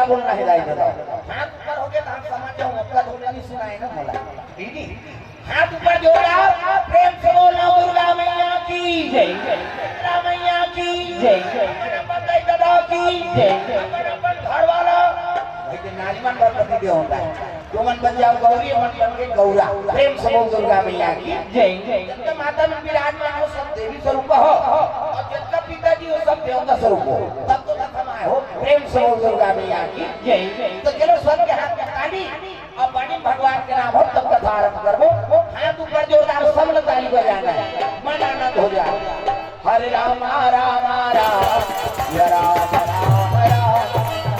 बोलना है जाए तो हाथ ऊपर हो गया तो हम समझ जाओ आपका धोने नहीं सुनाए ना बोला दीदी हाथ ऊपर जोड़ा प्रेम से बोलो दुर्गा मैया की जय दुर्गा मैया की जय बताई दादा की जय अपन घर वाला भाई के नारीमन का प्रति होता है जो मन बन जाओ गौरी मन बन के गौरा प्रेम से बोल दुर्गा मैया की जय जब माता में विराजमान हो सब देवी स्वरूप हो और जिनका पिताजी हो सब देवता स्वरूप हो तब तो कथम आए हो प्रेम से बोल दुर्गा मैया की जय तो चलो सब के हाथ में ताली और बड़ी भगवान के नाम हो तब कथा आरंभ करो हाथ ऊपर जोरदार सब लोग ताली बजाना है मन आनंद हो जाए हरे राम राम राम जय राम राम राम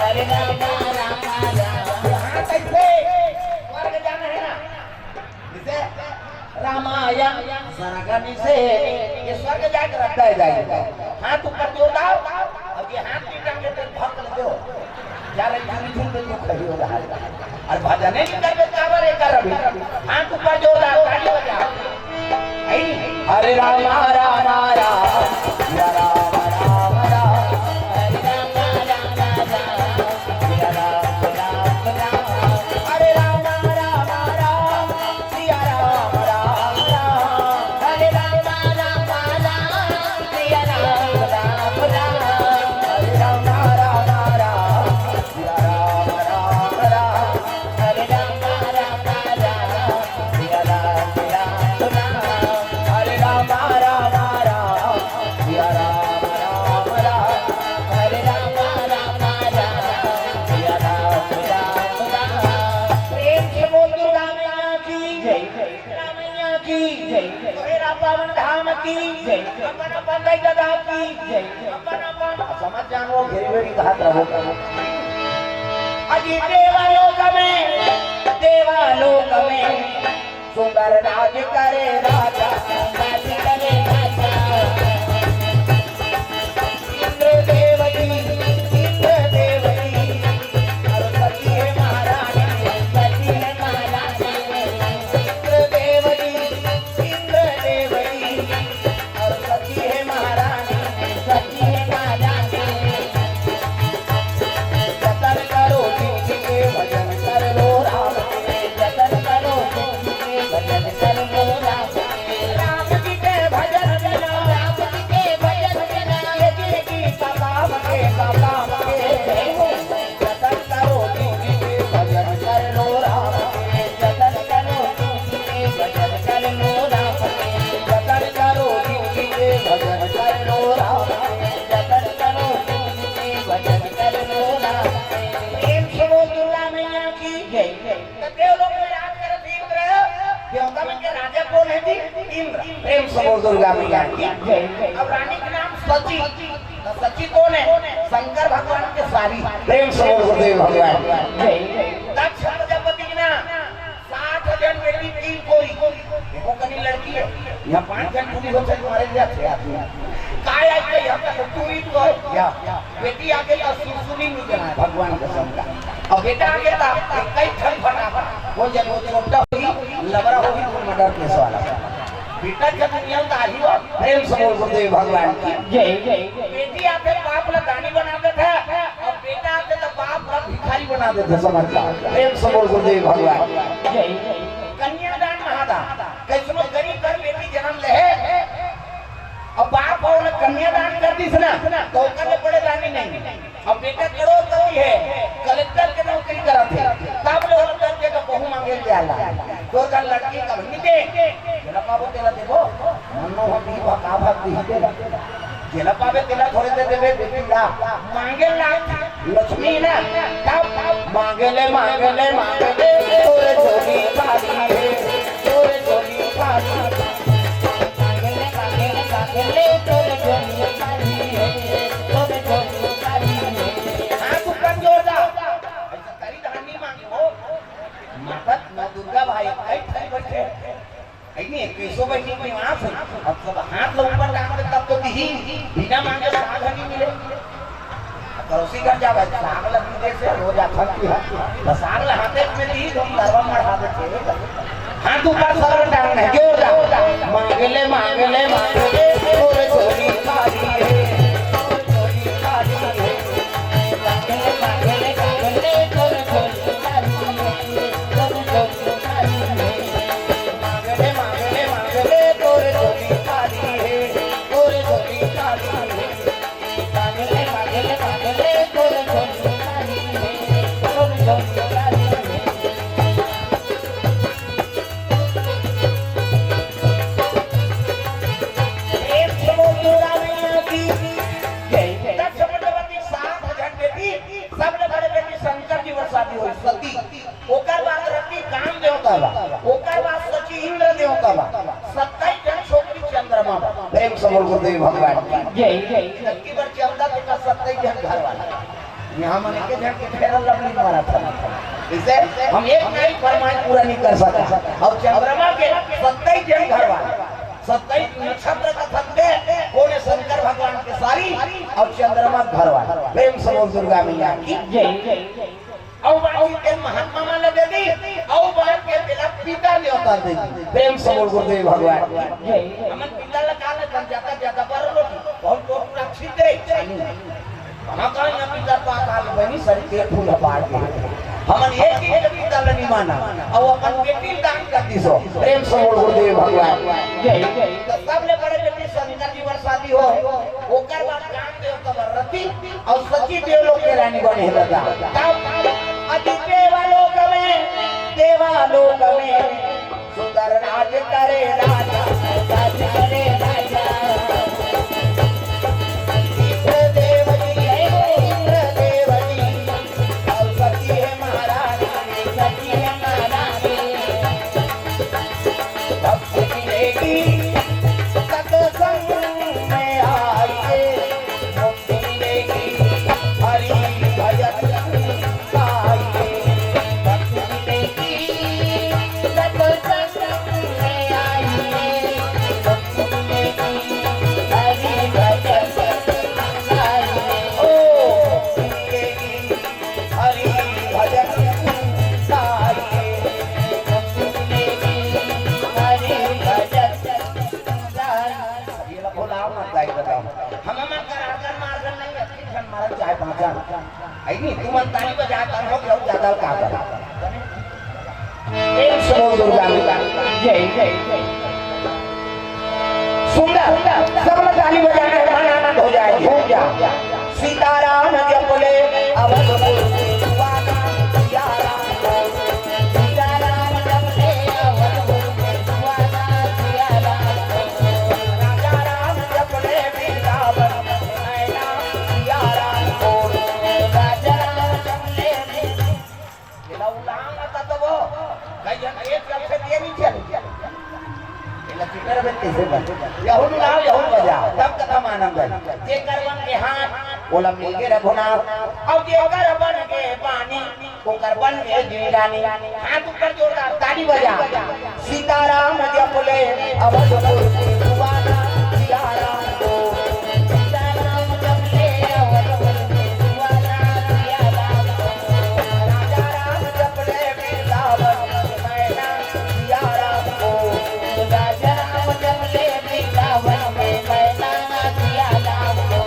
हरे राम राम राम हां कैसे स्वर्ग जाना है ना जैसे रामायण सरगनी से ये स्वर्ग जाकर रहता है जाएगा हाथ ऊपर जोरदार अब ये हाथ की टांगे पे भक्त ले दो जा रही झूठ तो खड़ी हो रहा है और भजन नहीं करबे काबर एक कर हाथ ऊपर जोरदार ताली बजाओ हरे राम राम राम जय राम राम राम हरे राम राम राम जय राम राम राम हरे राम राम राम जय राम राम राम हरे राम राम राम जय राम राम राम हरे राम राम राम जय राम राम राम हरे राम राम राम जय राम राम राम हरे राम राम राम जय राम राम राम हरे राम राम राम जय राम राम राम प्रेम से बोल दुर्गा मैया की जय दुर्गा मैया की जय तेरा पावन धाम की जय अपन अपन दाई दादा की जय अपन अपन समझ जानो घेरी घेरी हाथ रहो अजी देवालोक में सुंदर राज करे राजा राज करे राजा इंद्र देवकी और सती है महारानी सती है महारानी इंद्र देवकी और सती है महारानी सती है महारानी जतन करो जी के भजन कर लो राम के जतन करो जी के भजन कर लो राम जी के भजन बिना राम जी के भजन बिना ये दिल की काम के जतन करो जी के भजन कर लो राम के जतन करो जी के भजन कर लो राम के जतन करो जी के भजन कर लो राम के जतन करो जी के भजन कर लो राम प्रेम से बोल दुर्गा मैया की जय तो देवलोक में राज करत इंद्र देवता में के राजा कौन है जी इंद्र प्रेम से बोल दुर्गा मैया की जय अब रानी का नाम सची तो सची कौन है शंकर भगवान के सारी प्रेम से बोल गुरुदेव भगवान जय दक्ष प्रजापति की ना 60 जन बेटी 3 कोई देखो कनी लड़की है यहाँ 5 जन पुलिस होते तुम्हारे जाते आदमी काय आके यहाँ का तुरी तो या बेटी आगे तो सुनी नहीं देना भगवान का सबका और बेटा आगे था कई ठन फटा वो जब वो छोटा हुई लबरा होगी तो मर्डर केस वाला बेटा जब नियम दाही हुआ प्रेम से बोल गुरुदेव भगवान की जय जय बेटी आते बाप ला दानी बनाते थे और बेटा आते तो बाप ला भिखारी बनाते थे समझता प्रेम से बोल गुरुदेव भगवान जय कन्यादान महादान कैसनो गरीब घर बेटी जन्म ले अब बाप और कन्यादान कर दी ना तो करने पड़े दानी नहीं अब बेटा करोड़पति है कलेक्टर के नौकरी करा थे तब लोग दर्जे का बहू मांगे ले आला तो का लड़की का नहीं दे जेला पाबो तेला देखो मनो हो दी भका भक दी तेला जेला पाबे तेला थोड़े दे देबे बेटी ला मांगे ला लक्ष्मी ना कब मांगे ले तोरे झोली बारी है तोरे झोली बारी ले तोरे झोली बारी है तोरे झोली बारी है हां तू कर जोरदा ऐसा करी धानी मांगे हो मत न दुर्गा भाई आई थई बैठे नहीं कैसो बैठी कोई वहां से अब सब हाथ लोग ऊपर डाल तब तो दी बिना मांगे साग नहीं मिले पड़ोसी घर जावे साग लगी दे से रोजा थकती है तो साग हाथे में दी हम दरवा मढ़ा देते हाथ ऊपर सर डालना है जोरदार मांगले तोरे झोली खाली है तोरे झोली खाली है मांगले प्रेम से बोल गुरुदेव भगवान की जय जय। की बार चंदा तो 27 जन घर वाला यहाँ मन के जन के फेरल लवली मारा था। इसे हम एक नहीं फरमाइश पूरा नहीं कर सकते। अब चंद्रमा के 27 जन घर वाले 27 नक्षत्र का थमके कोने शंकर भगवान के सारी और चंद्रमा घर वाले प्रेम से बोल दुर्गा मैया की जय जय। और बाकी के महात्मा मान दे दी और बात के बिना पिता ने होता दे दी प्रेम से बोल गुरुदेव भगवान की जय। हमन पिता लगा ले जब जाता पर लो बहुत तो रक्षित दे हम कहीं न पिता पास आ बनी सर के फूल बाड़ के हमन एक एक पिता नहीं माना और अपन बेटी दान करती सो प्रेम से बोल गुरुदेव भगवान जय जय। सबले बड़े बेटी शंकर जी बरसाती हो ओकर बाद काम देव कबर रति और सची देव लोग के रानी बने है दादा अति देवालोक में सुंदर राज करे राजा राज करे राजा ताली बजाता हो बहुत ज्यादा का प्रेम से बोल दुर्गा मैया जय जय जय। सुंदर सब लोग ताली बजाना है आनंद हो जाए हो जा सीताराम जप ले अवधपुर सुवाना सियाराम सीताराम जप ले अवधपुर सुवाना सियाराम राजा राम जप ले वृंदावन नैना सियाराम को राजा यहुन लाओ यहुन बजाओ तब कथा मानम गए जेकर बन के हाथ ओला मिल के रघुनाथ और जेकर बन के पानी ओकर बन के जीरानी हाथ ऊपर जोरदार ताली बजा सीताराम जप ले अवधपुर सुवाना सियाराम को सीताराम जप ले अवधपुर सुवाना सियाराम को राजा राम जप ले वृंदावन नैना सियाराम को राजा राम जप ले वृंदावन में नैना सियाराम को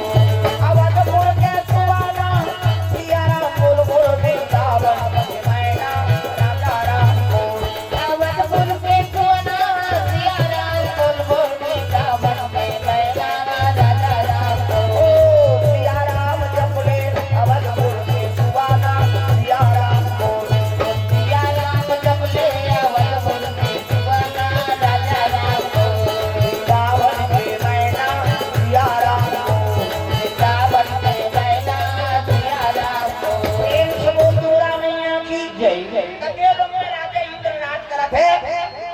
अवधपुर के सुवाना सियाराम बोल बोल वृंदावन में नैना राजा राम को अवधपुर के सुवाना सियाराम बोल बोल वृंदावन में नैना राजा राम को सियाराम जप ले अवधपुर के सुवाना सियाराम को सियाराम जप ले अवधपुर के सुवाना राजा राम को वृंदावन के नैना सियाराम को वृंदावन के नैना सियाराम को प्रेम से बोल दुर्गा मैया की जय जय। कते लोग में राजा इंद्र राज करत है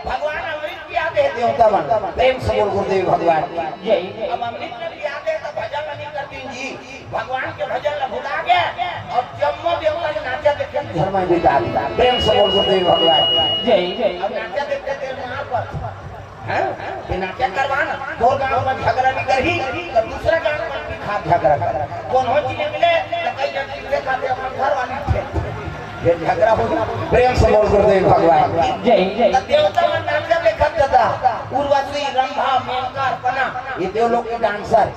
भगवान अमृत पिया दे देवता बन प्रेम से बोल गुरुदेव भगवान की जय जय। अब अमृत न पिया दे तो भजन नहीं करती जी भगवान के भजन ल भुला गए और जम्मो देवता के नाचा देखे घर में बिता दी प्रेम से बोल गुरुदेव भगवान जय जय। अब नाचा देखते थे वहां पर हैं बिना क्या करवाना दो गांव में झगड़ा नहीं करही तो दूसरा गांव में भी खा झगड़ा कर कौन हो चीज मिले तो कई जन चीजें खाते अपने घर वाली थे ये झगड़ा हो गया प्रेम से बोल गुरुदेव भगवान जय जय। देवता में नाचा देखा था उर्वशी रंभा मेनका अर्पणा ये देव लोग के डांसर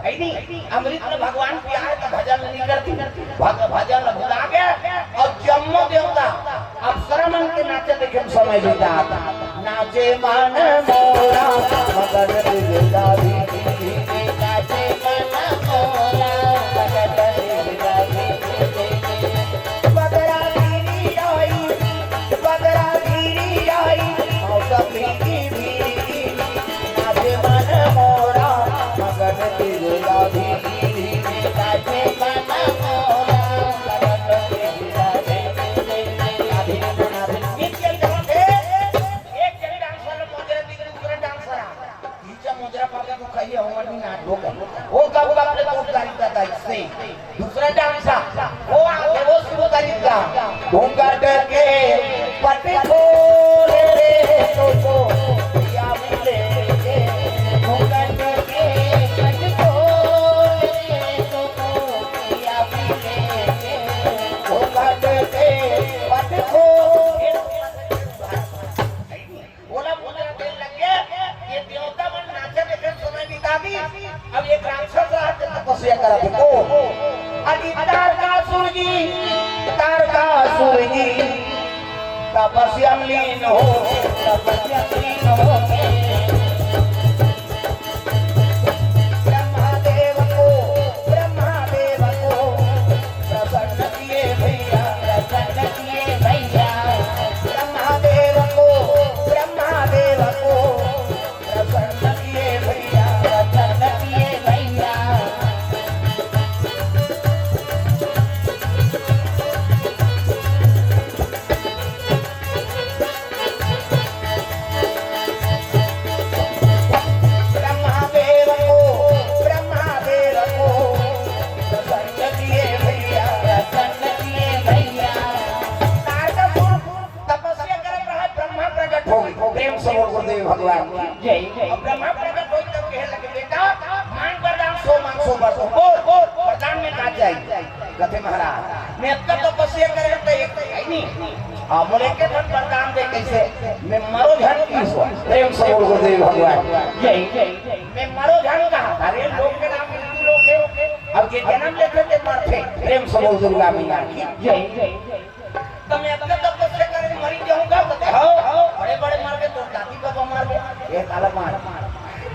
है नहीं अमृत में भगवान की आए तो भजन नहीं करती भजन भुला गया और जम्मो देवता अप्सरा मन के नाचे देखे समय बीता नाचे मन मोरा मगर दिलदा भी नाचे मन मोरा मगर दिलदा भी बदरा धीरी आई मौसम की नाचे मन मोरा मगर दिलदा भी नाचे मन मोरा मगर दिलदा भी एक जन डांसर मुद्रा दी दूसरा डांसर मुद्रा पकड़ तू खाइए हो नहीं ना होगा वो कब अपने तो तरीका था इससे दूसरा डांस वो आगे वो शुरू तरीका घूंघट के पट्टी खोले रे तो या मिले के घूंघट के पट्टी खोले रे तो या मिले के घूंघट के पट्टी खोले बोला बोला दिल लग गया ये देवता मन नाचे देखे समय बिता दी अब एक राक्षस रहा तपस्या करा थे को अभी तारकासुर जी तपस्या में लीन हो तपस्या में लीन हो ब्रह्मदेव को प्रसन्न किए भैया ब्रह्मदेव को प्रसन्न किए भैया भगवान जय जय ब्रह्मा प्रकट होई तब कहे लगे बेटा मांग वरदान सो वरदान में का जाए कथे महाराज मैं अब तक तपस्या करे तो एक है नहीं हां बोले के धन वरदान दे कैसे मैं मरो धन की सो प्रेम से बोल गुरुदेव भगवान जय जय मैं मरो धन का अरे लोग के नाम हिंदू लोग है अब के जन्म लेते थे मरते प्रेम से बोल दुर्गा मैया की जय जय तो मैं अब तक तपस्या करे मरी जाऊंगा कहते हो बड़े बड़े मार के तो दादी बाबा मार के एक अलग मार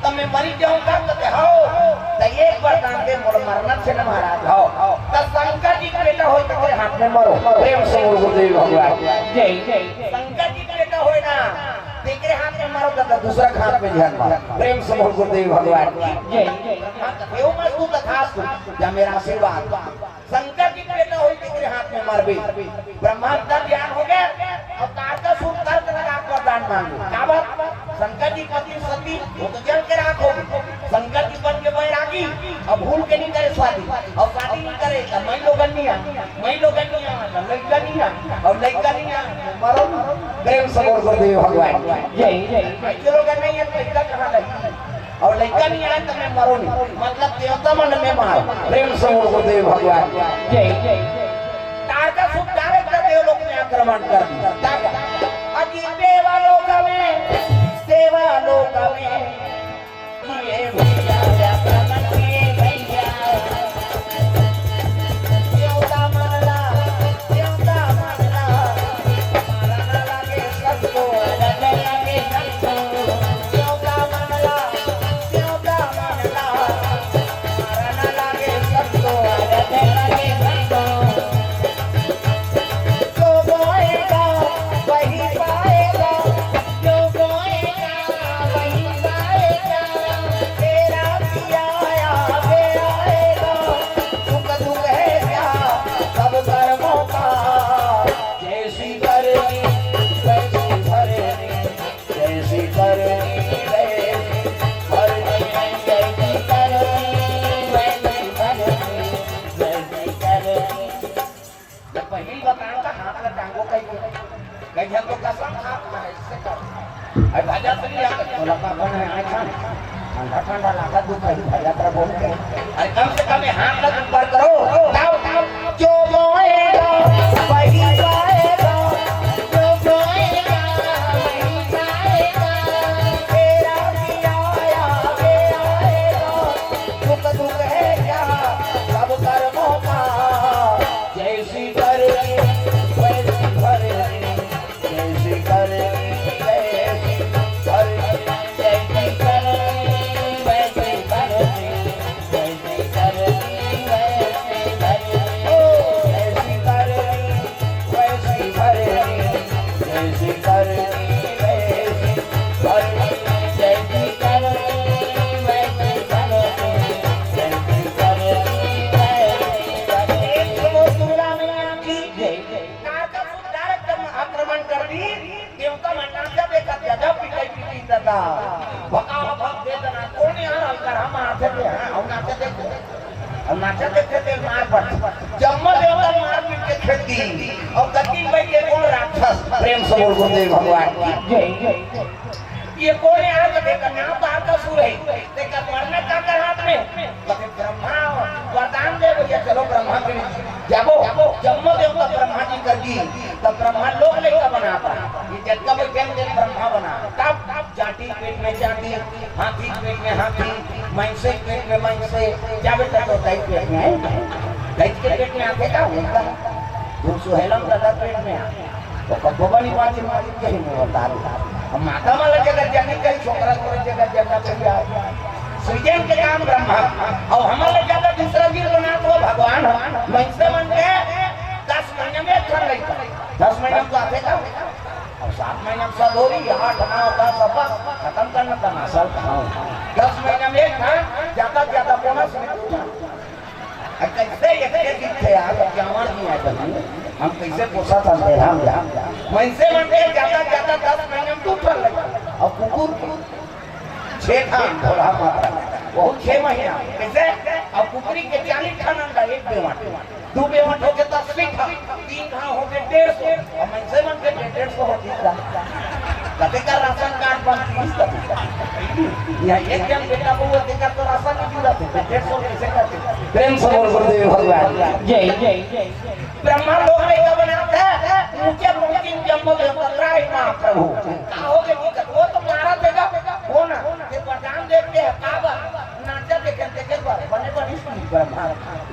तो मैं मरी जाऊंगा कहते हो तो एक वरदान दे मोर मरना से न महाराज हो तो शंकर जी का बेटा हो तो तेरे हाथ में मरो प्रेम से बोल गुरुदेव भगवान जय जय शंकर जी का बेटा होए ना तेरे हाथ में मरो तो दूसरा हाथ में ध्यान मार प्रेम से बोल गुरुदेव भगवान जय जय यो मत तू तथास या मेरा आशीर्वाद शंकर जी का बेटा होई तेरे हाथ में मर भी ब्रह्मांड ज्ञान हो गया और तारका सूर तर्क लगा वरदान मांगो क्या बात शंकर जी पति सती वो तो जल के राख होगी शंकर जी बन के बैरागी अब भूल के नहीं करे शादी और शादी नहीं करे तो मैं लोगन नहीं लड़का नहीं और लड़का नहीं मरो प्रेम से बोल गुरुदेव भगवान जय जय लोगन नहीं है लड़का कहां लगी और लड़का नहीं आया तो मैं मरो नहीं मतलब देवता मन में मार प्रेम से बोल गुरुदेव भगवान जय जय तारका सूर डायरेक्ट देवलोक में आक्रमण कर दिया अजी देवलोक में ये भैया आक्रमण किए भैया देवता मारना मारना लगे सबको लगे सबको देवता मारना मारना लगे सबको लगे सबको जो बोएगा वही पाएगा जो बोएगा वही पाएगा तेरा किया आएगा दुख है क्या सब कर्मों का जैसी करनी वैसी भरनी जैसी करनी वैसी भरनी जैसी करनी वैसी भरनी जैसी करनी जब पहली बताऊं का हाथ में टांगो कहीं तो कसम हाथ में इससे कर अरे भाजा से नहीं आकर तो लगा बन है आए खान ठंडा ठंडा लगा दूध कहीं भाजा पर बोल के अरे कम से कम हाथ लग ऊपर करो ताव जो बोएगा वही पाएगा जो बोएगा वही पाएगा तेरा किया आएगा दुख है क्या सब कर्मों का जैसी करनी वैसी भरनी जैसी करनी वैसी भरनी जैसी करनी वैसी भरनी जैसी करनी वैसी भरनी नाचे थे हां नाचे थे और नाचे थे मार पर जम्मा देवता मार पीट के खेती और गति भाई के कौन राक्षस प्रेम से बोल गुरुदेव भगवान की जय ये कौन है आज देखा नाम तो आपका सुर है देखा मरना का कर हाथ में कभी ब्रह्मा वरदान दे भैया चलो ब्रह्मा के जागो जम्मा देवता ब्रह्मा जी कर दी तब ब्रह्मा लोग लेकर बनाता ये जग का कोई जन्म ब्रह्मा बना तब जाति पेट में जाति हाथी पेट में हाथी महिषे पेट में महिषे जब तक तो दैत पेट में है दैत के पेट में आते का होता जो सुहेलम दादा पेट में आ तो कबोबनी बाजी मारी के ही होता हम माता वाला जगह जाने कई छोकरा को जगह जगह चाहिए सृजन के काम ब्रह्मा और हमारे ज्यादा दूसरा जीव बना तो भगवान महिषे मन के 10 महीने में कर रही 10 महीने तो आते का और 7 महीने में सदोरी 8 9 10 सब खत्म करना था मसल 10 महीने में था ज्यादा बोनस कैसे ये थे आप जवान नहीं आए हम कैसे पोसा था हम महिषे मन के ज्यादा 10 महीने में टूट लगा और कुकुर 6 था भोला माता बहुत 6 महीना कैसे अब कुकरी के 40 खाना का एक बेवाट 2 बेवाट हो के 10 था 3 खा हो के 150 और महिषे मन के 150 हो गया कते का राशन कार्ड बनती यहाँ एक जन बेटा को देकर तो राशन नहीं मिला थे 150 कैसे करते प्रेम से बोल गुरुदेव भगवान जय ब्रह्मा लोग ने क्या बनाते हैं ऊंचे मुमकिन जम्मू देवता राय महाप्रभु कहोगे वो तो मारा देगा वो ना ये वरदान देते हैं काबा नाचा देखे बने बनी सुनी ब्रह्मा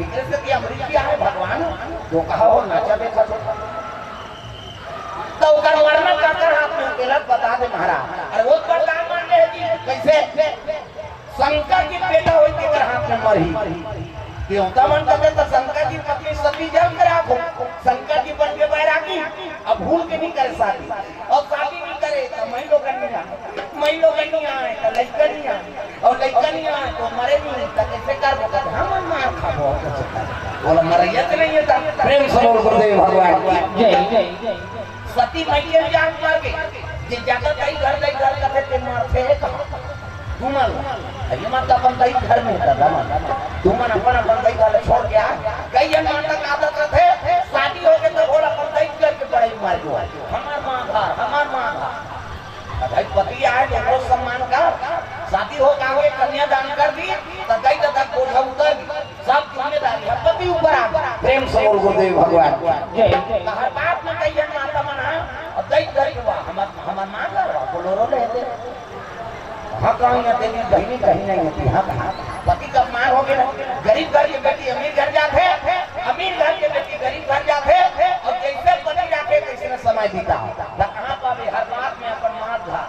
इधर से कि अमृत है भगवान जो कहा हो नाचा देखा तो कर मरना कर हाथ में गलत बता दे महाराज अरे वो वरदान मान ले जी कैसे शंकर की बेटा होई के कर हाथ में मरी देवता मन कहते तो शंकर जी पत्नी सती जल कर आखो शंकर जी बन के बैरागी अब भूल के नहीं करे शादी और शादी नहीं करे तो महिलो कन्या आए तो लड़का नहीं आए और लड़का नहीं आए तो मरे नहीं तो कैसे कर बोलते हम मार खाबो बोला मरैयत नहीं है प्रेम से बोल गुरुदेव भगवान जय सती मैया जान कर के जे जाकर कई घर कहते ते मारते तुमन ये माता अपन कई घर में था तुमन अपन कई वाले छोड़ के आ कई जन माता का आदत थे शादी हो के तो बोला अपन कई करके पढ़ाई मार दो हमार मां भाई पति आए तो सम्मान का शादी हो का हुए कन्यादान कर दी तो कई तक बोझा उतर सब जिम्मेदारी है पति ऊपर आ प्रेम से बोल गुरुदेव भगवान जय हर बात में कई जन माता मना और दई घर के बा हमार मां का बोलोरो लेते हाँ कहीं ना तेरी बहनी कहीं नहीं होती हाँ पति का मार हो गया गरीब घर की बेटी अमीर घर जाते अमीर घर की बेटी गरीब घर जाते और जैसे पति जाते कैसे न समय बीता कहाँ पावे हर बात में अपन मार था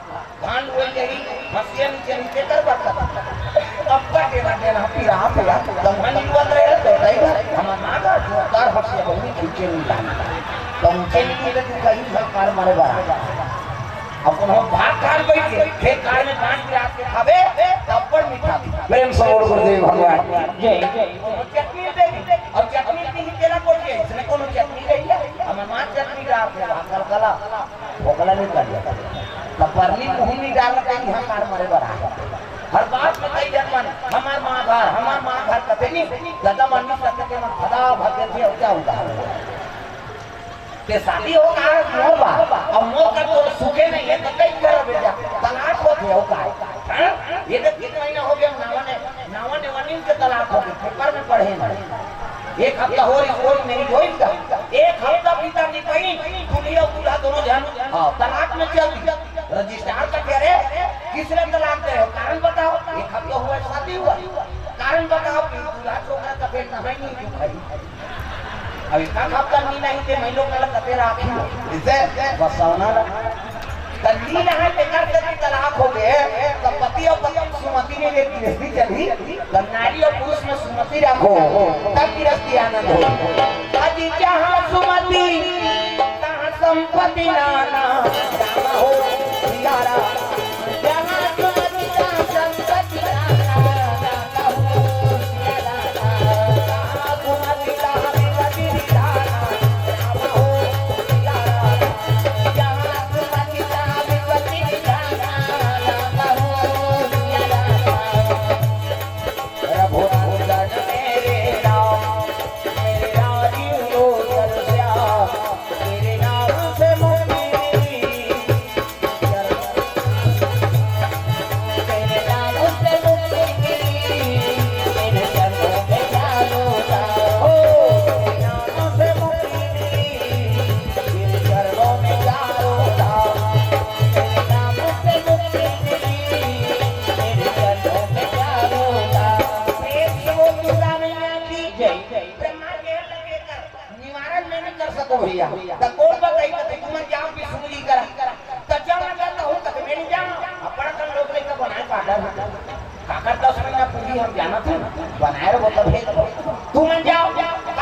धान हुए यही हंसिया नीचे कर बता अब का देना पीरा दमन बन रहे तो हमारा माँ का जोरदार हंसिया बहनी खींचे नहीं लाना तो ऊंचे नहीं मिले तो कहीं सरकार मारे बाहर अपन हम भात खान बैठे खेत कार में पांच गिलास के खावे तब्बड़ मीठा प्रेम से बोल गुरुदेव भगवान जय चटनी दे और चटनी नहीं केला कोट के इसने कोनो चटनी गई है हम मां चटनी डाल के भागल कला भोकला नहीं कर दिया कपरनी मुंह नहीं डाल के यहां कार मारे बड़ा हर बात में कई जन मन हमार मां घर कते नहीं दादा मन नहीं सकते के मन खदा भाग्य से क्या होता के शादी होगा मोर बा अब मोर का तो सुखे नहीं है तो कई कर बेटा तलाक हो गया होगा ये तो 3 महीना हो गया नावन ने वनिन के तलाक हो गया पेपर में पढ़े ना एक हफ्ता हो रही कोई नहीं होई का एक हफ्ता पिता नहीं कहीं दुनिया दूल्हा दोनों जन तलाक में चल दी रजिस्ट्रार का कह रहे किसने तलाक दे कारण बताओ एक हफ्ता हुआ शादी हुआ कारण बताओ कि दूल्हा छोकरा का पेट नहीं दुखाई अभी तक हफ्ता नहीं थे महिलों का कते राखी इसे बसौना तल्ली रहा बेकार से तलाक हो गए तब पति और पत्नी सुमति ने एक गृहस्थी चली तब नारी और पुरुष में सुमति रखो तब गृहस्थी आनंद हो अजी जहां सुमति तहां संपत्ति नाना हो यारा जहां सुमति तहां संपत्ति नाना हो भैया त कोण बताई त तुमन जाओ भी सुनली करा त चल जाता हूं त मेरी जा अपना कर लोग लेके बनाए काका 10 महीना पूरी हम जाना था बनाए वो तब है तुमन जाओ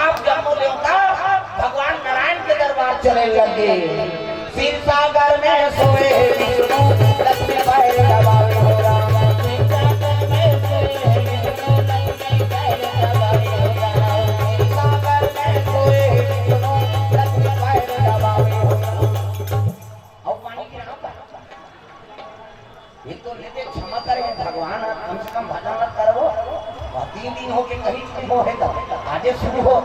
आप जब ले का भगवान नारायण के दरबार चले लगे सिर सागर में सोए विष्णु लक्ष्मी पैर दबावे हो राम सिर सागर में सोए विष्णु लक्ष्मी पैर दबावे हो राम सिर सागर में सोए विष्णु लक्ष्मी पैर दबावे हो राम और पानी की नाव का एक तो लेते क्षमा करे भगवान कम से कम भजन मत करो और 3 दिन हो के कहीं से हो है तो आज शुरू हो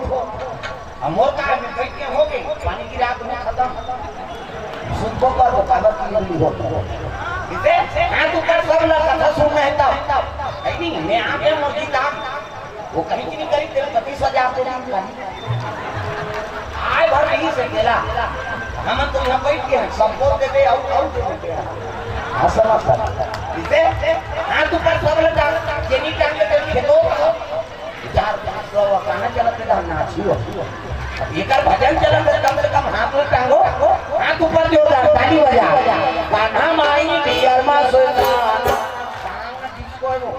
हमोर का में बैठ के हो गए पानी की रात में खत्म सुनको पर कागज की लंबी हो इसे हाथ ऊपर सब ना कथा सुनना है तब है नहीं मैं आके मस्जिद आ वो कहीं की नहीं करी तेरे 25,000 दे दी आए भर नहीं से गेला हम तो यहां बैठ के सबको दे दे और दे दे हसना कर इसे हाथ ऊपर सब ना जेनी टांग के खेलो 4-5 लोग काना चलते था नाचियो एकर भजन चलन कम से कम हाथ में टांगो हाथ ऊपर जोरदार ताली बजा कान्हा माई डियर मा सुल्तान सांग डिस्को वो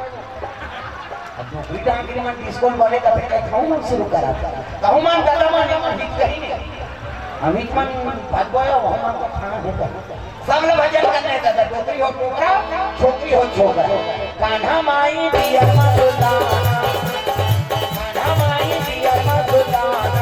अब जो बीटा की मन डिस्को बने का फिर कहूं मन शुरू करा कहूं मन दादा मन हित कहीं नहीं अमित मन भगवाया वो मन को खाना देता सब लोग भजन करने दादा छोकरी हो छोकरा छोकरी हो छोकरा कान्हा माई डियर मा सुल्तान कान्हा माई डियर मा सुल्तान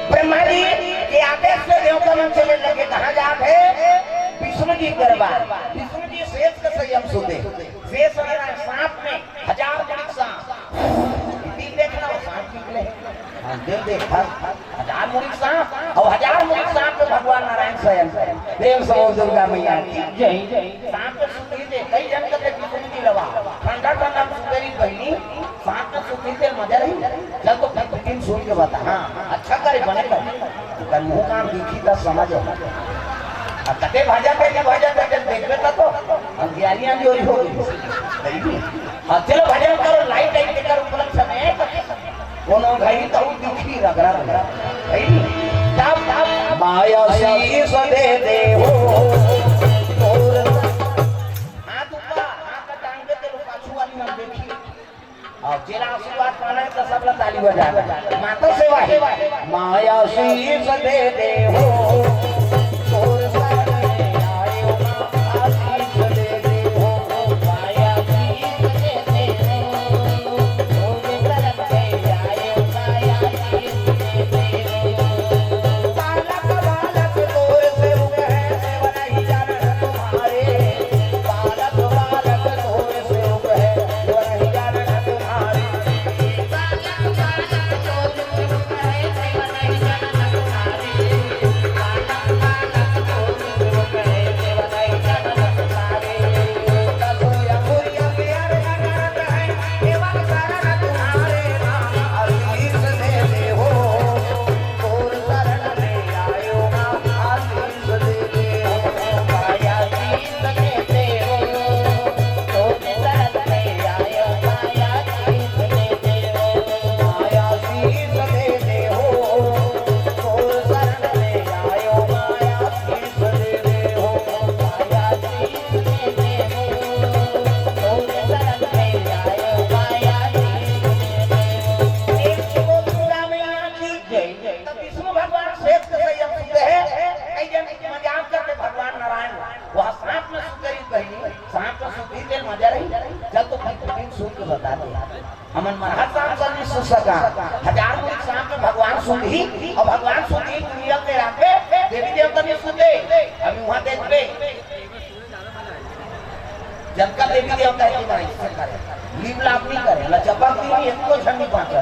ब्रह्मा जी के आदेश से देवता मन चले लगे कहाँ जाते विष्णु जी दरबार विष्णु जी शेष का संयम सुनते शेष मेरा सांप में 1000 बड़ी सांप तीन देखना सांप निकले देव देखा 1000 मुड़ी सांप और 1000 मुड़ी सांप में भगवान नारायण स्वयं देव समो दुर्गा मैया की जय जय सांप में सुनते थे कई जन के विष्णु जी लवा ठंडा ठंडा सुंदरी बहनी सांप में सुनते थे मजा रही चल तो फिर दिन सुन के बता हाँ अच्छा करे बनेगा कर मुंह काम दिखी तो समझ कटे भाजा पे देखबे तो अंधियारियां जो हो गई चलो भजन करो लाइट लाइट लेकर उपलक्ष्य में कोनो घई तो दुखी रगड़ा है तब माया शीश दे दे हो और हाथ ऊपर हाथ टांग दे तो पाछू वाली हम देखी और जेला आशीर्वाद पाना है तो सब लोग ताली बजा माता सेवा है माया शीश दे दे हो और सारे आए हो आशीष दे दे हो माया शीश दे दे हो और सारे आए हो माया शीश दे दे हो बालक बालक तोर से उगे सेवा नहीं जाना तुम्हारे बालक बालक तोर से उगे सेवा नहीं जाना तुम्हारे बालक बालक तोर से उगे सेवा नहीं जाना तुम्हारे हमन मरहत शाम सन्नी सुन सका हजार मुल्क शाम में भगवान सुन ही और भगवान सुन ही दुनिया के रात पे देवी देवता नहीं सुनते अभी वहां देखते जब का देवी देवता है कि इससे करे लीव लाभ नहीं करे लचपक नहीं एक को झंडी पाचा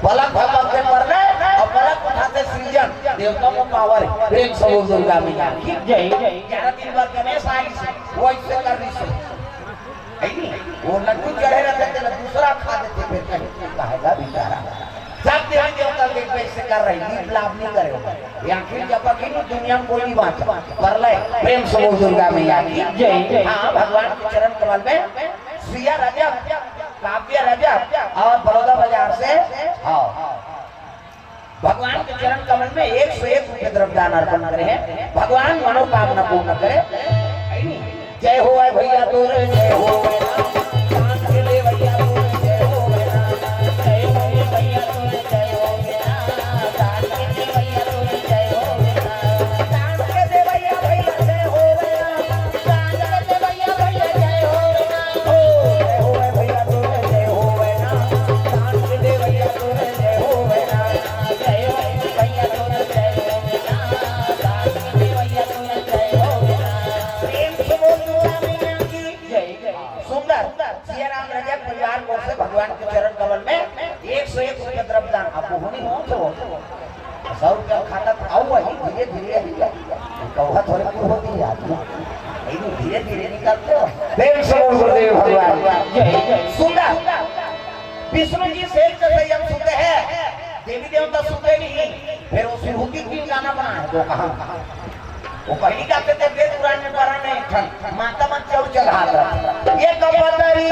पलक भगवान के मरने और पलक उठाते सृजन देवता को पावर प्रेम सब दुर्गा मैया की जय 11 दिन बाद गणेश आई वो इससे कर रही है वो लड्डू चढ़े रहते थे दूसरा खा देते फिर कहीं कहेगा बेचारा सब देवी देवता देख पे इससे कर रही लीव लाभ नहीं करे या फिर जब अकेली दुनिया में कोई नहीं बात कर ले प्रेम सब दुर्गा मैया की जय हाँ भगवान के चरण कमल में सिया राजा काव्य राजा और बड़ौदा बाजार से भगवान के चरण कमल में 101 रुपये द्रव्यदान अर्पण करे हैं भगवान मनोकामना पूर्ण करे जय हो भैया तोरे जय हो भगवान के चरण कमल में 101 रुपये द्रव्यदान आपको होनी हो तो 100 रुपया खाता आओ वही धीरे धीरे कौवा थोड़े क्यों होती है आदमी धीरे धीरे निकलते हो देव गुरुदेव भगवान सुंदर विष्णु जी से संयम सुनते हैं देवी देवता सुनते नहीं फिर वो सुहुति की गाना बना है तो कहां वो पहली गाते थे वेद पुराण में पढ़ा नहीं माता मन चौड़ चढ़ा रहा ये कपतरी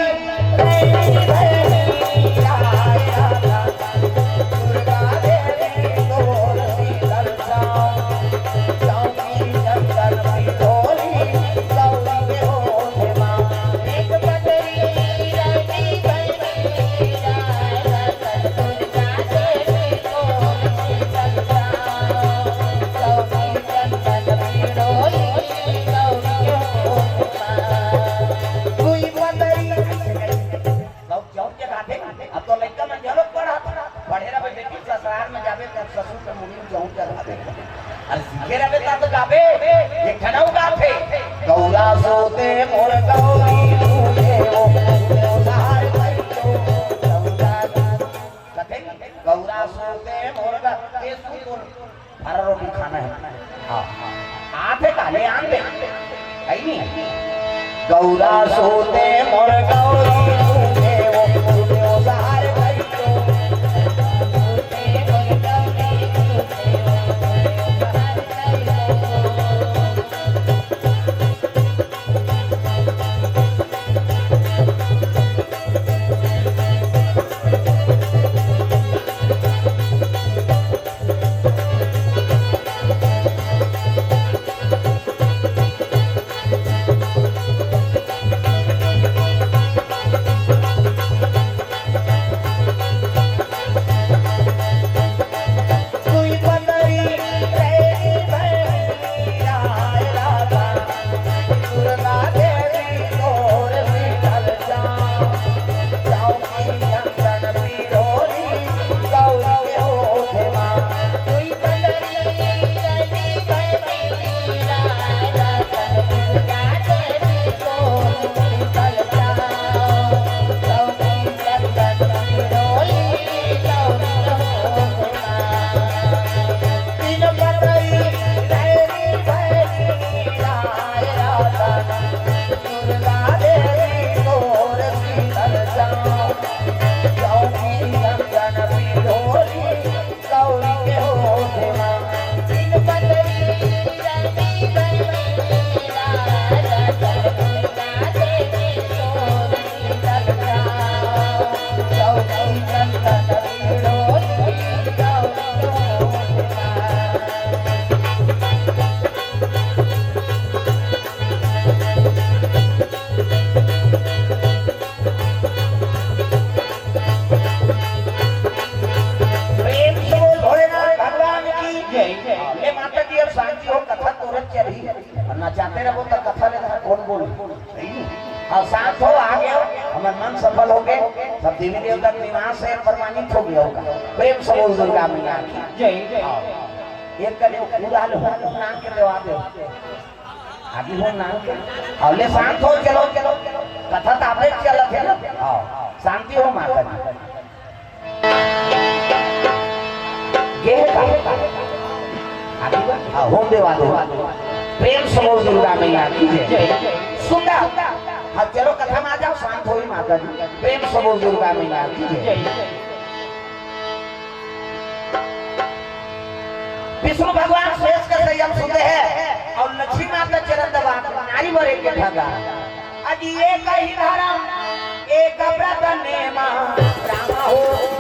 गौरा सोते मोर गौरी गौरा सोते मोर हरा रोटी खाना है आते काले आंदे गौरा सोते मोर गौरी मन सफल हो गए, सब देवी देवता के निवास है प्रमाणित हो गया होगा। प्रेम से बोल दुर्गा मैया की जय जय। एक करे पूरा लो नाम के देवा दे आगे हो नाम के औले शांत हो चलो चलो कथा तापे चलत है ना आओ शांति हो माता जी ये का आगे होम देवा दो प्रेम से बोल दुर्गा मैया की जय। सुंदर हाँ चलो कथा में आ जाओ शांत हो माता जी प्रेम से बोल दुर्गा मैया की जय। विष्णु भगवान शेष का संयम सुनते हैं और लक्ष्मी माता चरण दबा नारी मरे के ठगा अजी एक ही धर्म एक व्रत नेमा राम हो